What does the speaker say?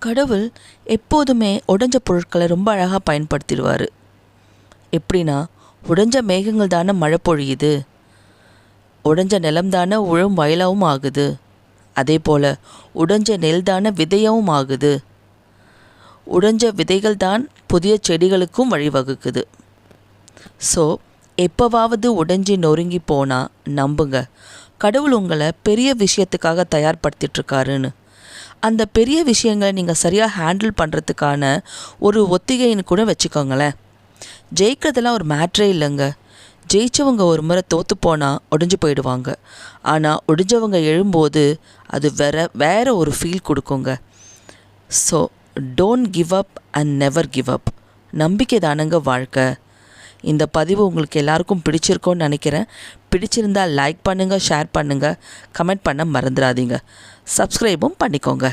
கடவுள் எப்போதுமே உடைஞ்ச பொருட்களை ரொம்ப அழகாக பயன்படுத்திடுவார். எப்படின்னா, உடைஞ்ச மேகங்கள் தானே மழை பொழியுது, உடைஞ்ச நிலம் தானே உழும் வயலாகவும் ஆகுது, அதே போல் உடைஞ்ச நெல் தானே விதையாகவும் ஆகுது, உடைஞ்ச விதைகள் தான் புதிய செடிகளுக்கும் வழிவகுக்குது. ஸோ எப்போவாவது உடைஞ்சி நொறுங்கி போனால் நம்புங்க, கடவுள் உங்களை பெரிய விஷயத்துக்காக தயார்படுத்திகிட்ருக்காருன்னு. அந்த பெரிய விஷயங்களை நீங்கள் சரியாக ஹேண்டில் பண்ணுறதுக்கான ஒரு ஒத்திகைன்னு கூட வச்சுக்கோங்களேன். ஜெயிக்கிறதெல்லாம் ஒரு மேட்ரே இல்லைங்க. ஜெயித்தவங்க ஒரு முறை தோற்று போனால் உடைஞ்சு போயிடுவாங்க. ஆனால் உடைஞ்சவங்க எழும்போது அது வேற ஒரு ஃபீல் கொடுக்குங்க. So don't give up and never give up. நம்பிக்கை தானங்க வாழ்க்கை. இந்த பதிவு உங்களுக்கு எல்லாருக்கும் பிடிச்சிருக்கோன்னு நினைக்கிறேன். பிடிச்சிருந்தால் லைக் பண்ணுங்கள், ஷேர் பண்ணுங்கள், கமெண்ட் பண்ண மறந்துடாதீங்க. சப்ஸ்கிரைபும் பண்ணிக்கோங்க.